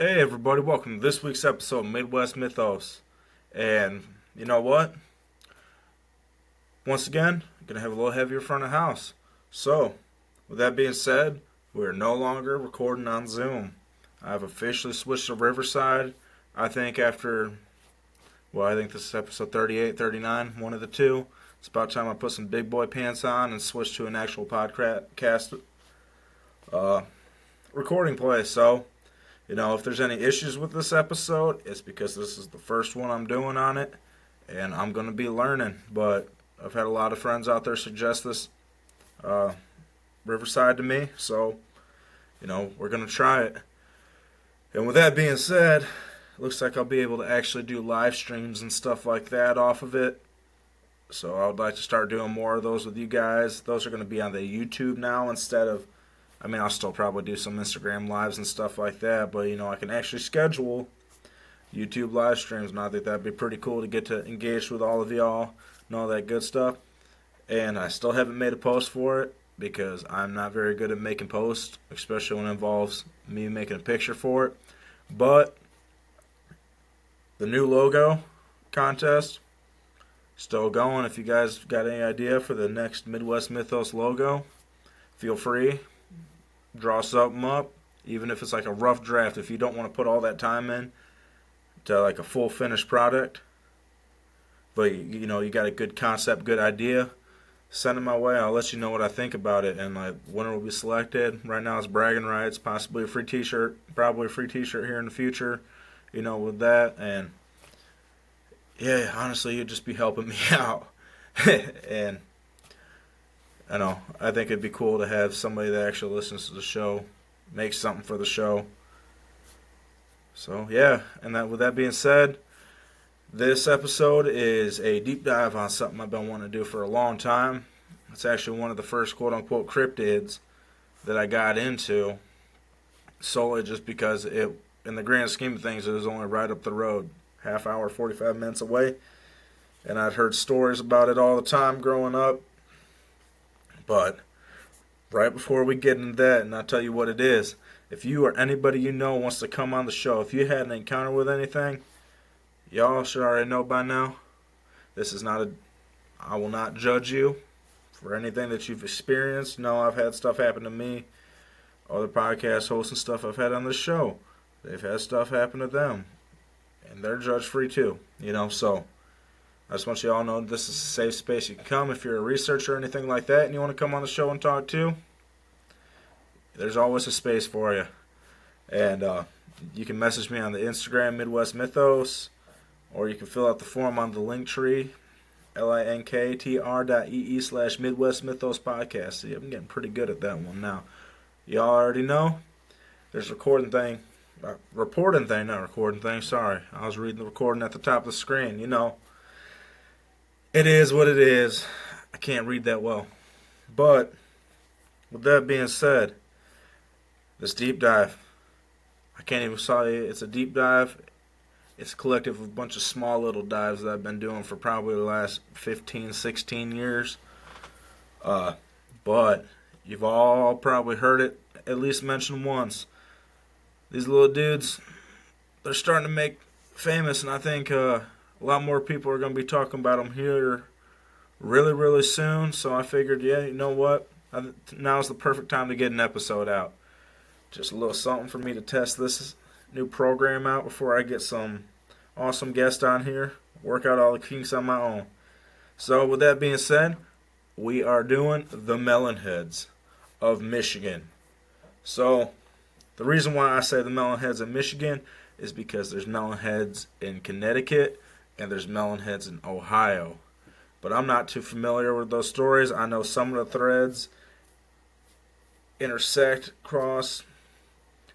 Hey everybody, welcome to this week's episode of Midwest Mythos. And you know what? Once again, I'm going to have a little heavier front of house. So, with that being said, we're no longer recording on Zoom. I've officially switched to Riverside. I think I think this is episode 38, 39, one of the two. It's about time I put some big boy pants on and switch to an actual podcast recording place. So, if there's any issues with this episode, it's because this is the first one I'm doing on it, and I'm going to be learning. But I've had a lot of friends out there suggest this Riverside to me, so, we're going to try it. And with that being said, it looks like I'll be able to actually do live streams and stuff like that off of it. So I would like to start doing more of those with you guys. Those are going to be on the YouTube now instead of, I'll still probably do some Instagram lives and stuff like that, but, I can actually schedule YouTube live streams, and I think that'd be pretty cool to get to engage with all of y'all and all that good stuff. And I still haven't made a post for it because I'm not very good at making posts, especially when it involves me making a picture for it. But the new logo contest, still going. If you guys got any idea for the next Midwest Mythos logo, feel free. Draw something up, even if it's like a rough draft. If you don't want to put all that time in to like a full finished product, but you got a good concept, good idea, send it my way. I'll let you know what I think about it, and like winner will be selected. Right now it's bragging rights, possibly a free T-shirt, probably a free T-shirt here in the future. With that, and yeah, honestly, you'd just be helping me out, and I think it'd be cool to have somebody that actually listens to the show, make something for the show. So, yeah, and with that being said, this episode is a deep dive on something I've been wanting to do for a long time. It's actually one of the first quote-unquote cryptids that I got into, solely just because it, in the grand scheme of things, it was only right up the road, half hour, 45 minutes away. And I'd heard stories about it all the time growing up. But right before we get into that, and I'll tell you what it is, if you or anybody you know wants to come on the show, if you had an encounter with anything, y'all should already know by now. This is not I will not judge you for anything that you've experienced. No, I've had stuff happen to me. Other podcast hosts and stuff I've had on this show, they've had stuff happen to them. And they're judge free too, so I just want you all to know this is a safe space. You can come if you're a researcher or anything like that and you want to come on the show and talk too. There's always a space for you. And you can message me on the Instagram, Midwest Mythos, or you can fill out the form on the Linktree, linktr.ee/Midwest Mythos podcast. See, I'm getting pretty good at that one now. Y'all already know there's reporting thing, sorry. I was reading the recording at the top of the screen, It is what it is. I can't read that well. But, with that being said, this deep dive, I can't even say it's a deep dive. It's a collective of a bunch of small little dives that I've been doing for probably the last 15, 16 years. But, you've all probably heard it at least mentioned once. These little dudes, they're starting to make famous, and I think a lot more people are going to be talking about them here really, really soon. So I figured, yeah, you know what? Now's the perfect time to get an episode out. Just a little something for me to test this new program out before I get some awesome guests on here. Work out all the kinks on my own. So with that being said, we are doing the Melon Heads of Michigan. So the reason why I say the Melon Heads of Michigan is because there's Melon Heads in Connecticut and there's Melon Heads in Ohio. But I'm not too familiar with those stories. I know some of the threads intersect, cross.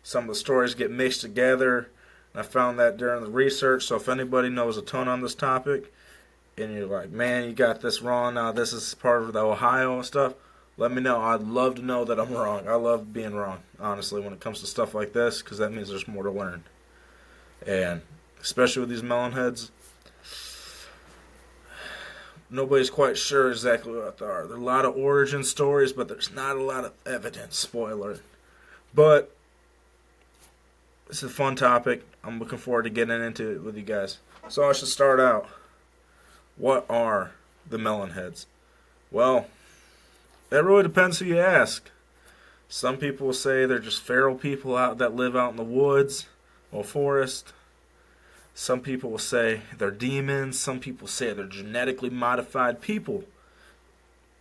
Some of the stories get mixed together. And I found that during the research. So if anybody knows a ton on this topic and you're like, man, you got this wrong, now this is part of the Ohio stuff, let me know. I'd love to know that I'm wrong. I love being wrong, honestly, when it comes to stuff like this, because that means there's more to learn. And especially with these Melon Heads, nobody's quite sure exactly what they are. There are a lot of origin stories, but there's not a lot of evidence. Spoiler. But It's a fun topic. I'm looking forward to getting into it with you guys. So I should start out. What are the Melon Heads? Well, that really depends who you ask. Some people will say they're just feral people out that live out in the woods or forest. Some people will say they're demons. Some people say they're genetically modified people.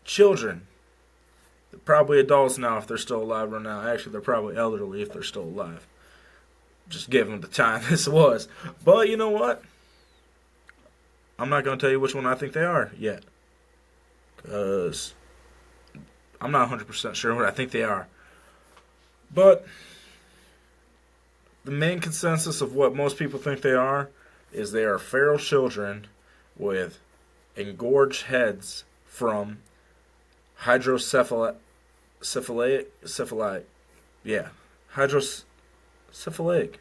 Children. They're probably adults now if they're still alive right now. Actually, they're probably elderly if they're still alive. Just give them the time this was. But you know what? I'm not going to tell you which one I think they are yet. Because I'm not 100% sure what I think they are. But the main consensus of what most people think they are is they are feral children with engorged heads from hydrocephalic. Yeah. Hydrocephalic.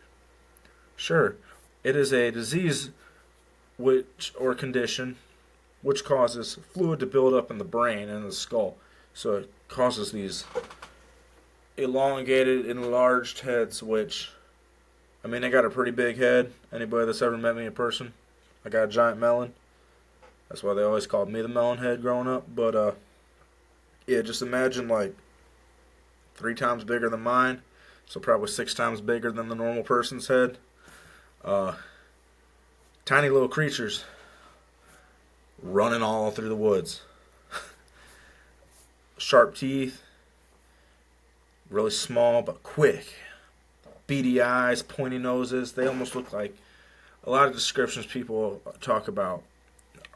Sure. It is a disease or condition which causes fluid to build up in the brain and the skull. So it causes these elongated, enlarged heads, which, I mean, I got a pretty big head. Anybody that's ever met me in person, I got a giant melon. That's why they always called me the melon head growing up. But, yeah, just imagine like 3 times bigger than mine. So probably 6 times bigger than the normal person's head. Tiny little creatures running all through the woods. Sharp teeth. Really small but quick. Beady eyes, pointy noses. They almost look like, a lot of descriptions people talk about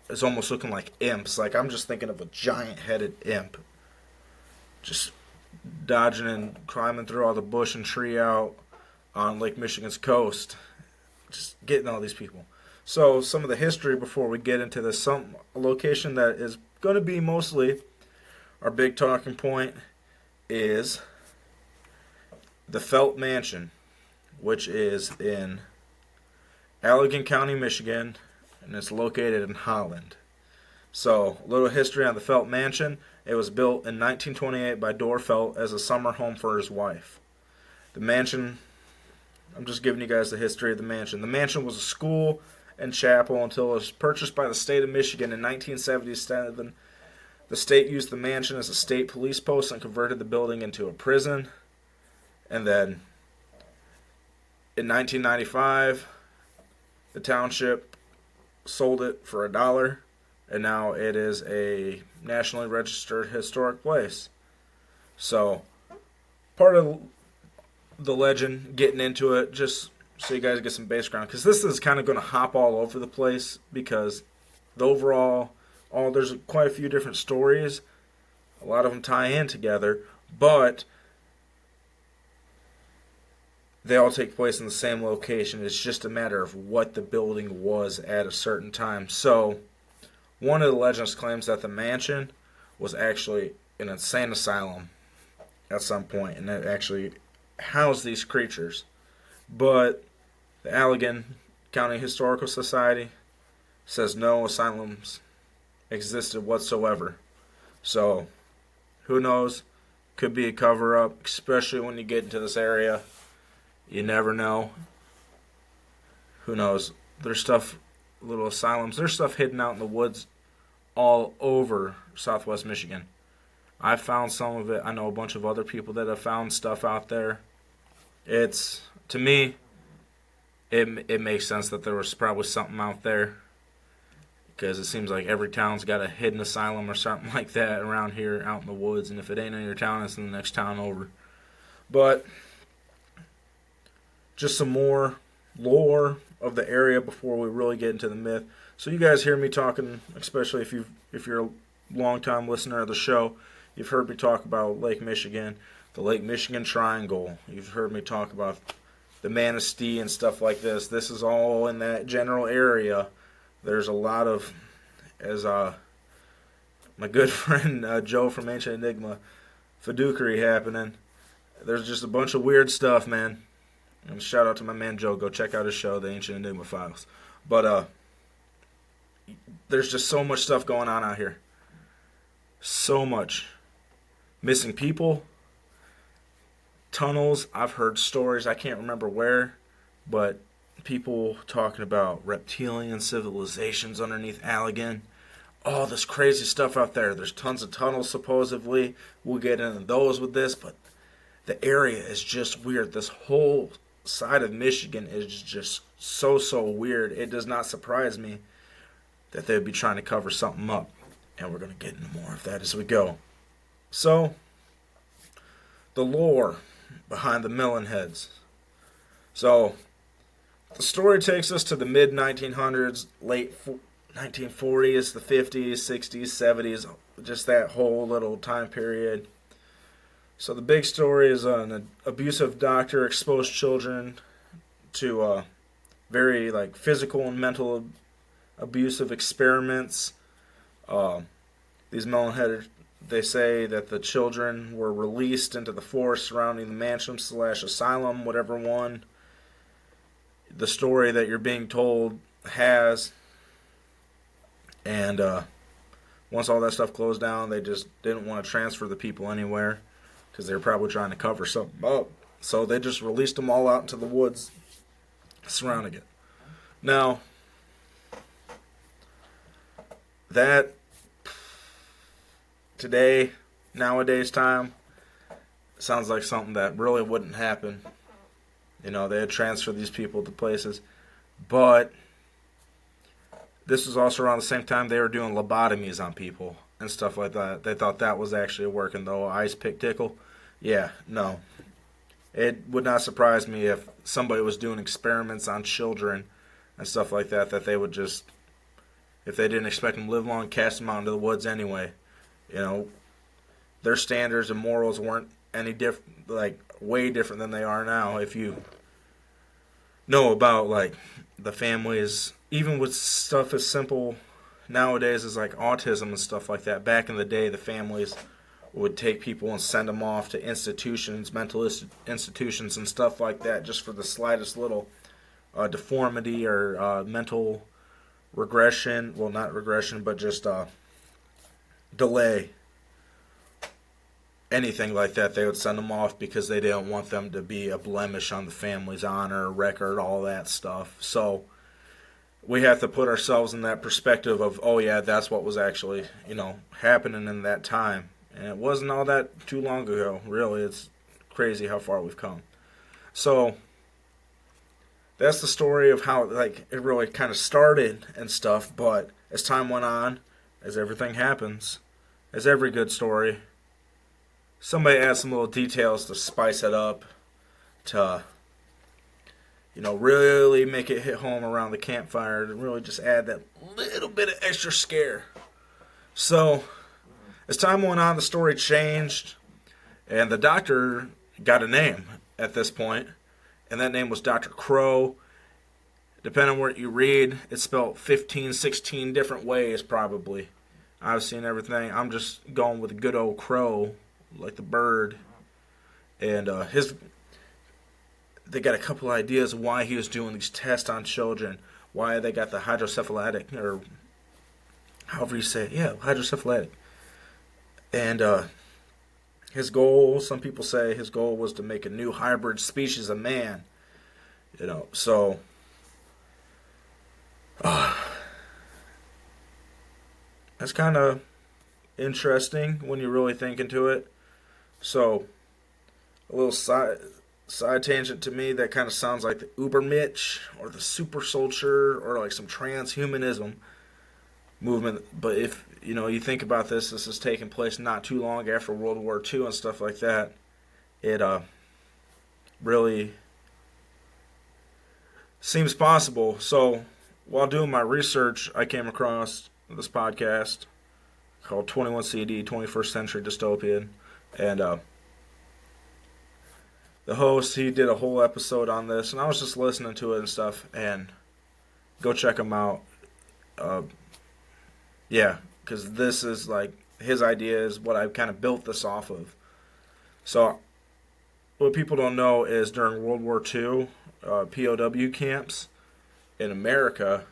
is almost looking like imps. Like, I'm just thinking of a giant-headed imp. Just dodging and climbing through all the bush and tree out on Lake Michigan's coast. Just getting all these people. So, some of the history before we get into this. A location that is going to be mostly our big talking point is the Felt Mansion, which is in Allegan County, Michigan, and it's located in Holland. So, a little history on the Felt Mansion. It was built in 1928 by Dorr Felt as a summer home for his wife. The mansion, I'm just giving you guys the history of the mansion. The mansion was a school and chapel until it was purchased by the state of Michigan in 1977. The state used the mansion as a state police post and converted the building into a prison. And then in 1995, the township sold it for $1, and now it is a nationally registered historic place. So, part of the legend, getting into it, just so you guys get some background, because this is kind of going to hop all over the place, because the overall, there's quite a few different stories. A lot of them tie in together, but they all take place in the same location. It's just a matter of what the building was at a certain time. So, one of the legends claims that the mansion was actually an insane asylum at some point, and it actually housed these creatures. But the Allegan County Historical Society says no asylums existed whatsoever. So, who knows? Could be a cover-up, especially when you get into this area. You never know. Who knows? There's stuff, little asylums. There's stuff hidden out in the woods all over southwest Michigan. I found some of it. I know a bunch of other people that have found stuff out there. It's, to me, it makes sense that there was probably something out there, because it seems like every town's got a hidden asylum or something like that around here out in the woods, and if it ain't in your town, it's in the next town over. But just some more lore of the area before we really get into the myth. So you guys hear me talking, especially if you're a long-time listener of the show, you've heard me talk about Lake Michigan, the Lake Michigan Triangle. You've heard me talk about the Manistee and stuff like this. This is all in that general area. There's a lot of, as my good friend Joe from Ancient Enigma, fidukery happening. There's just a bunch of weird stuff, man. And shout out to my man Joe. Go check out his show, The Ancient Enigma Files. But there's just so much stuff going on out here. So much. Missing people. Tunnels. I've heard stories. I can't remember where. but people talking about reptilian civilizations underneath Allegan, all this crazy stuff out there. There's tons of tunnels supposedly. We'll get into those with this, but the area is just weird. This whole side of Michigan is just so weird. It does not surprise me that they'd be trying to cover something up. And we're going to get into more of that as we go. So, the lore behind the Melon Heads. So, the story takes us to the mid-1900s, late 1940s, the 50s, 60s, 70s, just that whole little time period. So the big story is an abusive doctor exposed children to very physical and mental abusive experiments. These melon-headed, they say that the children were released into the forest surrounding the mansion/asylum, whatever one the story that you're being told has. And once all that stuff closed down, they just didn't want to transfer the people anywhere because they were probably trying to cover something up. So they just released them all out into the woods surrounding it. Now, that today, nowadays time, sounds like something that really wouldn't happen. You know, they had transferred these people to places. But this was also around the same time they were doing lobotomies on people and stuff like that. They thought that was actually working, though. Ice pick tickle. Yeah, no. It would not surprise me if somebody was doing experiments on children and stuff like that, that they would just, if they didn't expect them to live long, cast them out into the woods anyway. You know, their standards and morals weren't any different, way different than they are now. If you know about, the families, even with stuff as simple nowadays as, autism and stuff like that, back in the day, the families would take people and send them off to institutions, mental institutions and stuff like that, just for the slightest little deformity or mental regression. Well, not regression, but just delay. Anything like that, they would send them off because they didn't want them to be a blemish on the family's honor, record, all that stuff. So we have to put ourselves in that perspective of, oh yeah, that's what was actually, happening in that time. And it wasn't all that too long ago, really. It's crazy how far we've come. So that's the story of how it really kind of started and stuff. But as time went on, as everything happens, as every good story, somebody adds some little details to spice it up, to really make it hit home around the campfire, and really just add that little bit of extra scare. So as time went on, the story changed, and the doctor got a name at this point, and that name was Dr. Crow. Depending on what you read, it's spelled 15, 16 different ways probably. I've seen everything. I'm just going with a good old crow, like the bird. And they got a couple ideas of why he was doing these tests on children, why they got the hydrocephalic, or however you say it. Yeah, hydrocephalic. And his goal, some people say his goal was to make a new hybrid species of man. So that's kind of interesting when you really think into it. So a little side tangent to me, that kind of sounds like the Uber Mitch or the super soldier or some transhumanism movement. But if you think about this is taking place not too long after World War II and stuff like that. It really seems possible. So while doing my research, I came across this podcast called 21CD, 21st Century Dystopian. And the host, he did a whole episode on this, and I was just listening to it and stuff, and go check him out. Yeah, because this is his idea is what I've kind of built this off of. So what people don't know is during World War II, POW camps in America,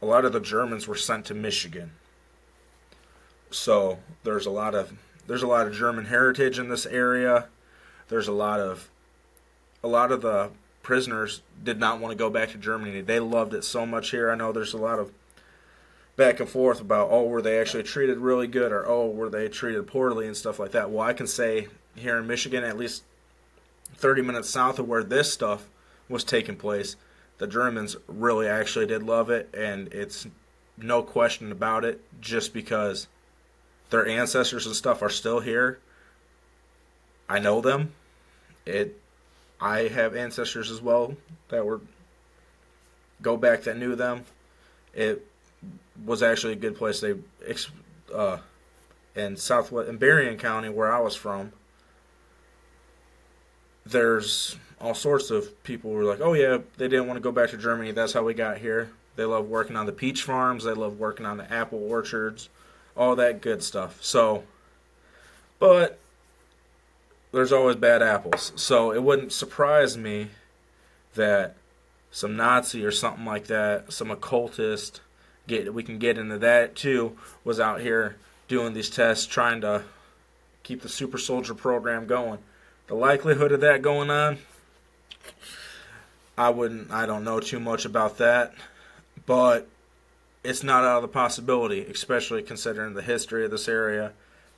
a lot of the Germans were sent to Michigan. So there's a lot of German heritage in this area. There's a lot of the prisoners did not want to go back to Germany. They loved it so much here. I know there's a lot of back and forth about, oh, were they actually treated really good, or, oh, were they treated poorly and stuff like that. Well, I can say here in Michigan, at least 30 minutes south of where this stuff was taking place, the Germans really actually did love it, and it's no question about it, just because their ancestors and stuff are still here. I know them. I have ancestors as well that go back that knew them. It was actually a good place. They in Southwest in Berrien County, where I was from, there's all sorts of people who were like, oh yeah, they didn't want to go back to Germany. That's how we got here. They love working on the peach farms. They love working on the apple orchards, all that good stuff. So, but there's always bad apples. So it wouldn't surprise me that some Nazi or something like that, some occultist, we can get into that too, was out here doing these tests, trying to keep the super soldier program going. The likelihood of that going on, I don't know too much about that, but it's not out of the possibility, especially considering the history of this area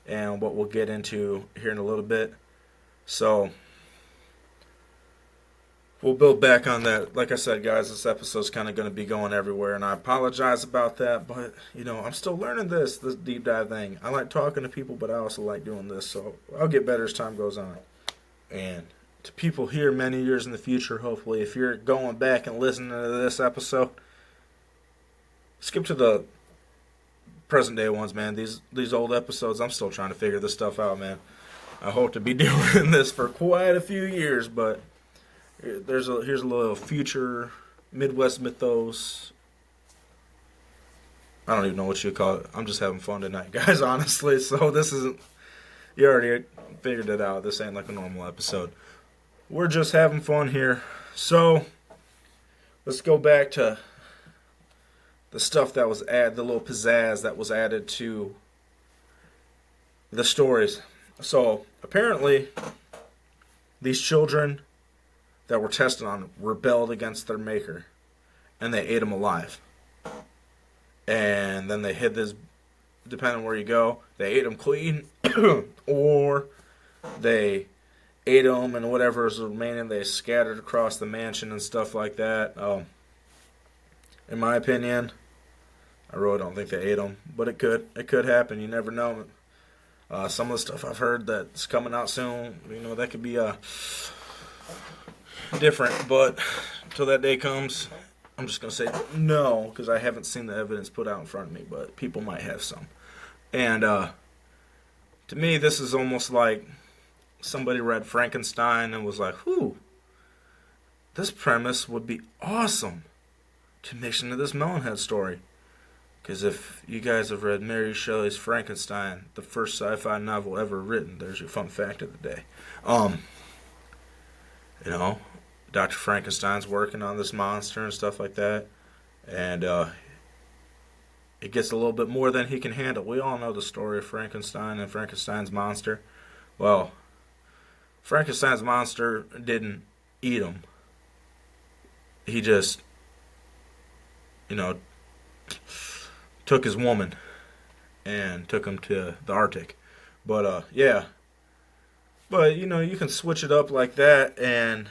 and what we'll get into here in a little bit. So we'll build back on that. Like I said, guys, this episode's kind of going to be going everywhere, and I apologize about that, but, I'm still learning this deep dive thing. I like talking to people, but I also like doing this, so I'll get better as time goes on. And to people here many years in the future, hopefully, if you're going back and listening to this episode, skip to the present day ones, man. These old episodes, I'm still trying to figure this stuff out, man. I hope to be doing this for quite a few years, but here's a little future Midwest Mythos. I don't even know what you call it. I'm just having fun tonight, guys, honestly. So this isn't, you already figured it out. This ain't like a normal episode. We're just having fun here. So let's go back to the stuff that was the little pizzazz that was added to the stories. So apparently these children that were tested on rebelled against their maker, and they ate them alive. And then they hid this, depending on where you go, they ate them clean, or they ate them and whatever is remaining, they scattered across the mansion and stuff like that. In my opinion, I really don't think they ate them, but it could happen. You never know. Some of the stuff I've heard that's coming out soon, that could be different, but until that day comes, I'm just going to say no, because I haven't seen the evidence put out in front of me, but people might have some. And to me, this is almost like somebody read Frankenstein and was like, this premise would be awesome to mix into this Melonhead story. Because if you guys have read Mary Shelley's Frankenstein, the first sci-fi novel ever written, there's your fun fact of the day. Dr. Frankenstein's working on this monster and stuff like that, and it gets a little bit more than he can handle. We all know the story of Frankenstein and Frankenstein's monster. Well, Frankenstein's monster didn't eat him. He just, took his woman and took him to the Arctic. But, yeah. But, you can switch it up like that, and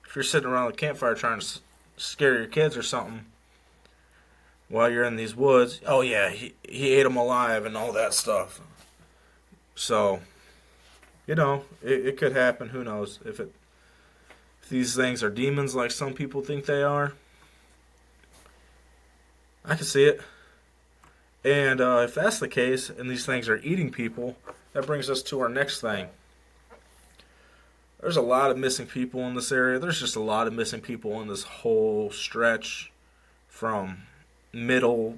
if you're sitting around the campfire trying to scare your kids or something while you're in these woods, oh yeah, he ate them alive and all that stuff. So, it could happen. Who knows? If these things are demons like some people think they are, I can see it. And if that's the case, and these things are eating people, that brings us to our next thing. There's a lot of missing people in this area. There's just a lot of missing people in this whole stretch from middle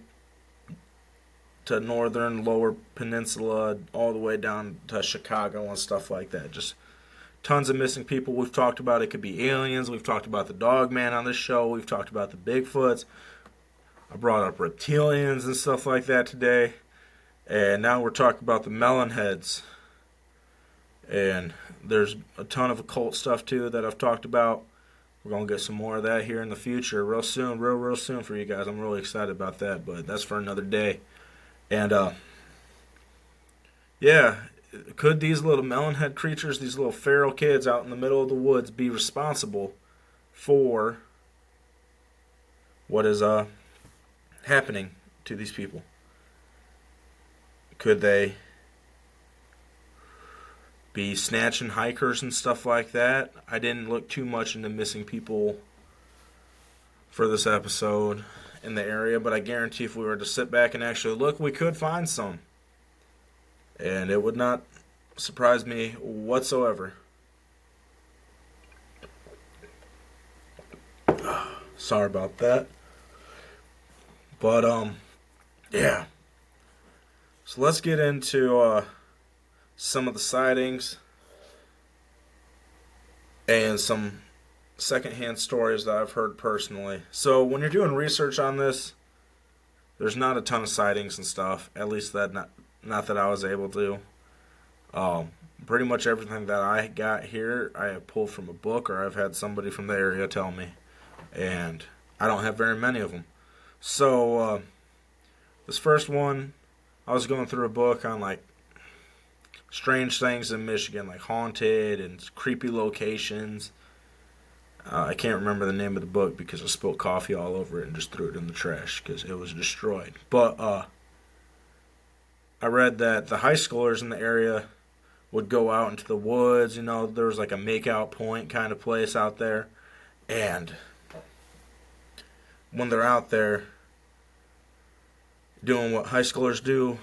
to northern, lower peninsula, all the way down to Chicago and stuff like that. Just tons of missing people. We've talked about it could be aliens. We've talked about the dog man on this show. We've talked about the Bigfoots. I brought up reptilians and stuff like that today. And now we're talking about the Melon Heads. And there's a ton of occult stuff too that I've talked about. We're going to get some more of that here in the future real soon, real soon for you guys. I'm really excited about that, but that's for another day. And, yeah, could these little melon head creatures, these little feral kids out in the middle of the woods, be responsible for what is happening to these people? Could they be snatching hikers and stuff like that? I didn't look too much into missing people for this episode in the area, but I guarantee if we were to sit back and actually look, we could find some. And it would not surprise me whatsoever. Sorry about that. But, yeah. So let's get into some of the sightings and some secondhand stories that I've heard personally. So when you're doing research on this, there's not a ton of sightings and stuff. At least that not that I was able to. Pretty much everything that I got here, I have pulled from a book or I've had somebody from the area tell me. And I don't have very many of them. So, this first one, I was going through a book on, like, strange things in Michigan, like haunted and creepy locations. I can't remember the name of the book because I spilled coffee all over it and just threw it in the trash because it was destroyed. But, I read that the high schoolers in the area would go out into the woods. You know, there was like a make-out point kind of place out there. And when they're out there doing what high schoolers do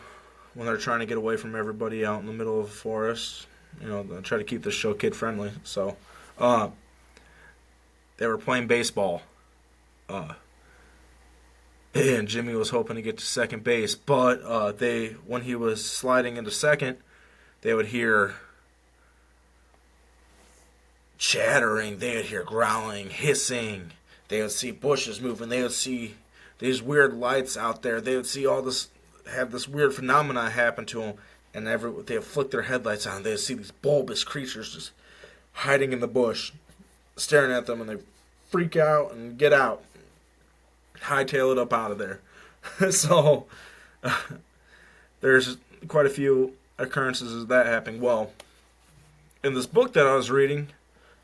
when they're trying to get away from everybody out in the middle of the forest, you know, they try to keep this show kid-friendly. So, they were playing baseball. And Jimmy was hoping to get to second base, but when he was sliding into second, they would hear chattering, they would hear growling, hissing, they would see bushes moving, they would see these weird lights out there, they would see all this, have this weird phenomena happen to them, and they would flick their headlights on, they would see these bulbous creatures just hiding in the bush, staring at them, and they freak out and get out. Hightail it up out of there. So, there's quite a few occurrences of that happening. Well, in this book that I was reading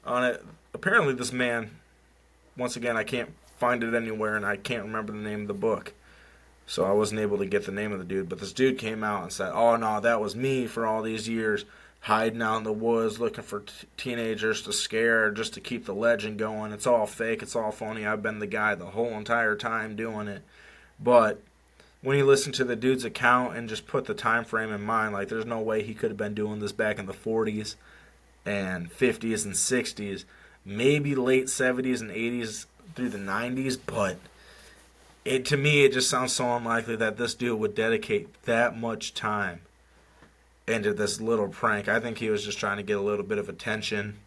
on it, apparently this man, once again, I can't find it anywhere, and I can't remember the name of the book. So I wasn't able to get the name of the dude. But this dude came out and said, oh, no, that was me for all these years, hiding out in the woods, looking for teenagers to scare, just to keep the legend going. It's all fake. It's all phony. I've been the guy the whole entire time doing it. But when you listen to the dude's account and just put the time frame in mind, like, there's no way he could have been doing this back in the 40s and 50s and 60s, maybe late 70s and 80s through the 90s, but to me, it just sounds so unlikely that this dude would dedicate that much time into this little prank. I think he was just trying to get a little bit of attention,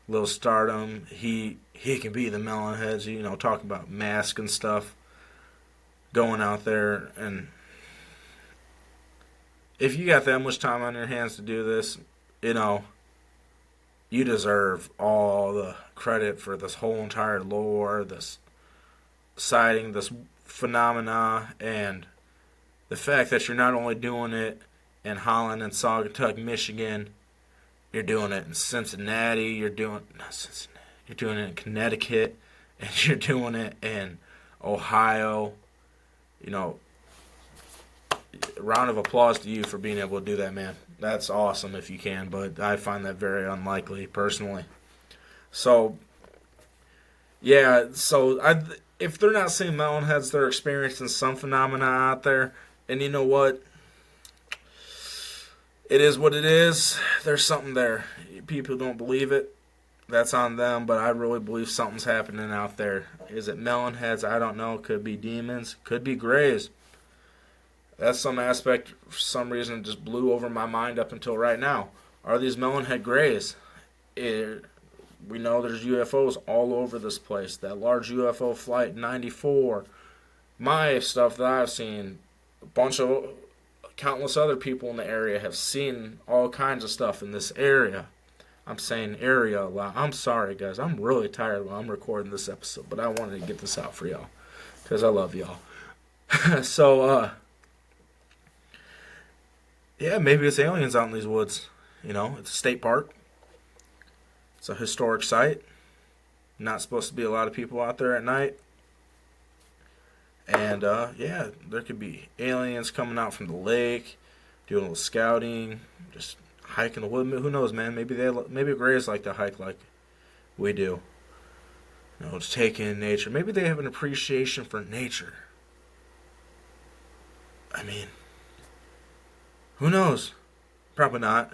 a little stardom. He can be the Melon Heads, you know, talking about masks and stuff, going out there. And if you got that much time on your hands to do this, you know, you deserve all the credit for this whole entire lore, this sighting, this phenomena, and the fact that you're not only doing it in Holland and Saugatuck, Michigan, you're doing it in Cincinnati, you're doing it in Connecticut, and you're doing it in Ohio. You know, a round of applause to you for being able to do that, man. That's awesome if you can, but I find that very unlikely personally. So, yeah, if they're not seeing Melon Heads, they're experiencing some phenomena out there, and you know what? It is what it is. There's something there. People don't believe it. That's on them, but I really believe something's happening out there. Is it Melon Heads? I don't know. Could be demons. Could be grays. That's some aspect, for some reason, just blew over my mind up until right now. Are these Melon Head grays? We know there's UFOs all over this place. That large UFO flight in 94. My stuff that I've seen, countless other people in the area have seen all kinds of stuff in this area. I'm saying area a lot. I'm sorry, guys. I'm really tired while I'm recording this episode, but I wanted to get this out for y'all because I love y'all. So, yeah, maybe it's aliens out in these woods. You know, it's a state park. It's a historic site. Not supposed to be a lot of people out there at night. And, yeah, there could be aliens coming out from the lake, doing a little scouting, just hiking the wood. Who knows, man? Maybe Grays like to hike like we do. You know, just take in nature. Maybe they have an appreciation for nature. I mean, who knows? Probably not.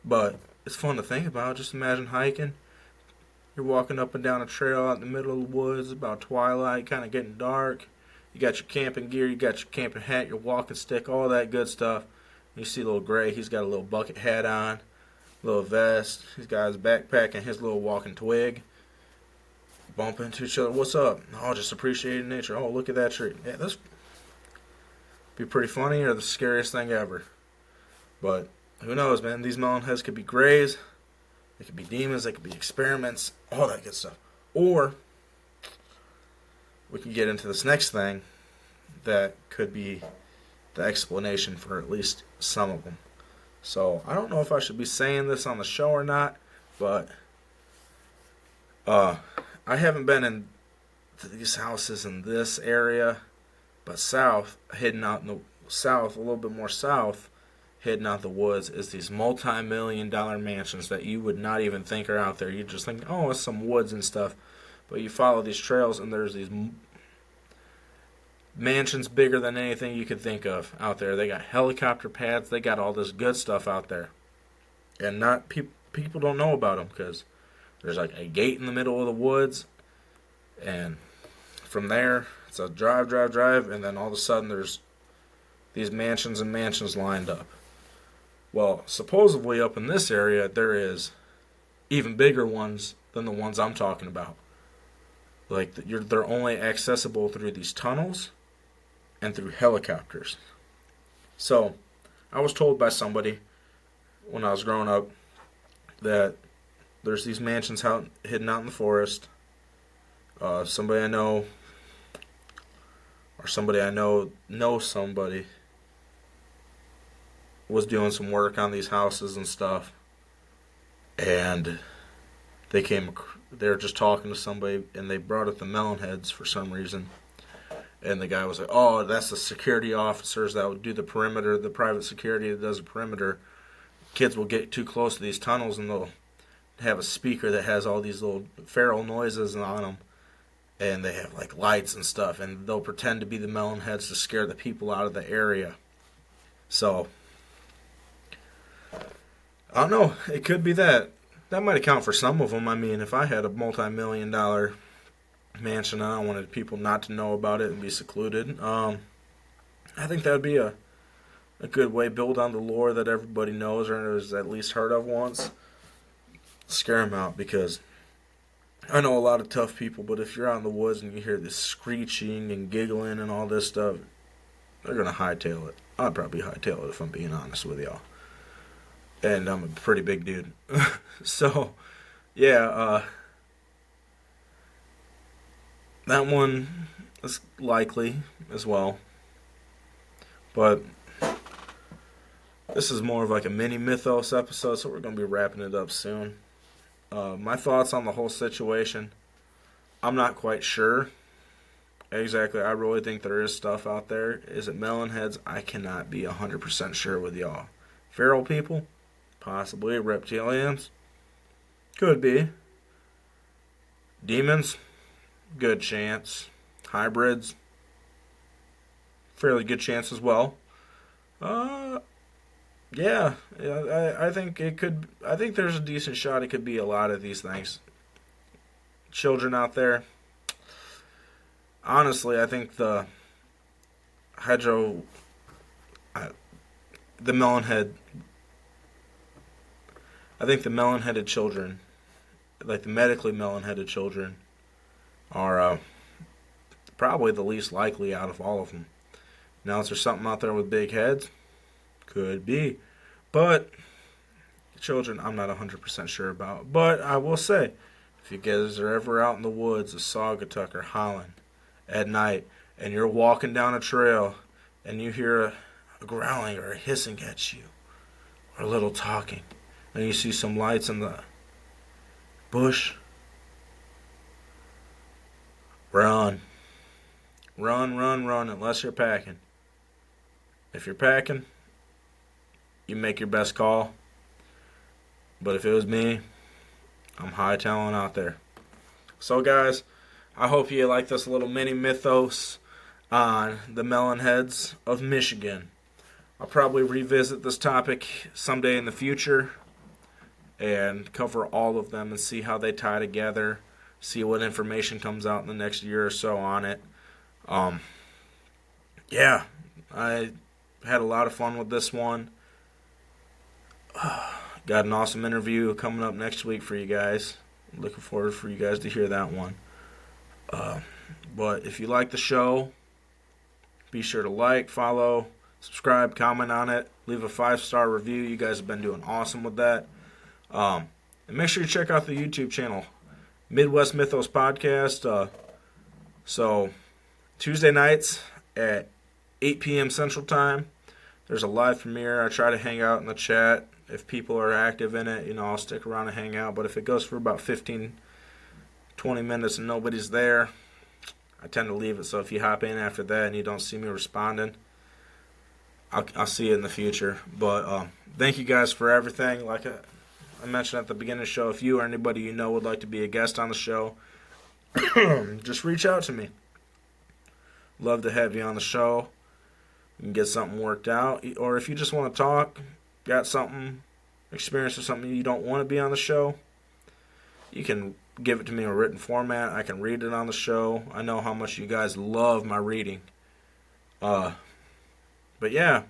But it's fun to think about. Just imagine hiking. You're walking up and down a trail out in the middle of the woods, about twilight, kind of getting dark. You got your camping gear, you got your camping hat, your walking stick, all that good stuff. You see little Gray, he's got a little bucket hat on, little vest. He's got his backpack and his little walking twig. Bump into each other. What's up? Oh, just appreciating nature. Oh, look at that tree. Yeah, this be pretty funny or the scariest thing ever. But who knows, man? These melon heads could be Grays. They could be demons. They could be experiments. All that good stuff. Or we can get into this next thing that could be the explanation for at least some of them. So I don't know if I should be saying this on the show or not, but I haven't been in these houses in this area, but south, hidden out in the south, a little bit more south, hidden out the woods, is these multi-million-dollar mansions that you would not even think are out there. You just think, oh, it's some woods and stuff. But you follow these trails, and there's these mansions bigger than anything you could think of out there. They got helicopter pads. They got all this good stuff out there. And not people don't know about them because there's like a gate in the middle of the woods. And from there, it's a drive, and then all of a sudden there's these mansions and mansions lined up. Well, supposedly up in this area, there is even bigger ones than the ones I'm talking about. Like, they're only accessible through these tunnels and through helicopters. So, I was told by somebody when I was growing up that there's these mansions hidden out in the forest. Somebody I know, or somebody I know somebody, was doing some work on these houses and stuff. And they were just talking to somebody, and they brought up the Melon Heads for some reason. And the guy was like, oh, that's the security officers that would do the perimeter, the private security that does the perimeter. Kids will get too close to these tunnels, and they'll have a speaker that has all these little feral noises on them. And they have like lights and stuff, and they'll pretend to be the Melon Heads to scare the people out of the area. So, I don't know. It could be that. That might account for some of them. I mean, if I had a multi-million-dollar mansion and I wanted people not to know about it and be secluded, I think that would be a good way to build on the lore that everybody knows or has at least heard of once. Scare them out, because I know a lot of tough people, but if you're out in the woods and you hear this screeching and giggling and all this stuff, they're going to hightail it. I'd probably hightail it if I'm being honest with y'all. And I'm a pretty big dude. So, yeah, that one is likely as well. But this is more of like a mini mythos episode, so we're going to be wrapping it up soon. My thoughts on the whole situation, I'm not quite sure. Exactly, I really think there is stuff out there. Is it melon heads? I cannot be 100% sure with y'all. Feral people? Possibly. Reptilians? Could be. Demons? Good chance. Hybrids? Fairly good chance as well. Yeah, I think it could. I think there's a decent shot it could be a lot of these things. Children out there. Honestly, I think the melon-headed children, like the medically melon-headed children, are probably the least likely out of all of them. Now, is there something out there with big heads? Could be. But Children, I'm not 100% sure about. But I will say, if you guys are ever out in the woods, a Saugatuck or howling at night, and you're walking down a trail, and you hear a growling or a hissing at you, or a little talking, and you see some lights in the bush, run. Run, run, run, unless you're packing. If you're packing, you make your best call. But if it was me, I'm hightailing out there. So guys, I hope you like this little mini mythos on the Melon Heads of Michigan. I'll probably revisit this topic someday in the future and cover all of them and see how they tie together, see what information comes out in the next year or so on it. Yeah, I had a lot of fun with this one. Got an awesome interview coming up next week for you guys. Looking forward for you guys to hear that one. But if you like the show, be sure to like, follow, subscribe, comment on it, leave a 5-star review. You guys have been doing awesome with that. And make sure you check out the YouTube channel, Midwest Mythos Podcast. So Tuesday nights at 8 p.m. Central Time, there's a live premiere. I try to hang out in the chat. If people are active in it, I'll stick around and hang out. But if it goes for about 15, 20 minutes and nobody's there, I tend to leave it. So if you hop in after that and you don't see me responding, I'll see you in the future. But thank you guys for everything. Like I mentioned at the beginning of the show, if you or anybody you know would like to be a guest on the show, just reach out to me. Love to have you on the show. You can get something worked out. Or if you just want to talk, got something, experience or something you don't want to be on the show, you can give it to me in a written format. I can read it on the show. I know how much you guys love my reading. But yeah,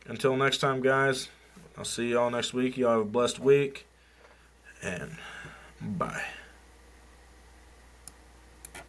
until next time, guys, I'll see y'all next week. Y'all have a blessed week, and bye.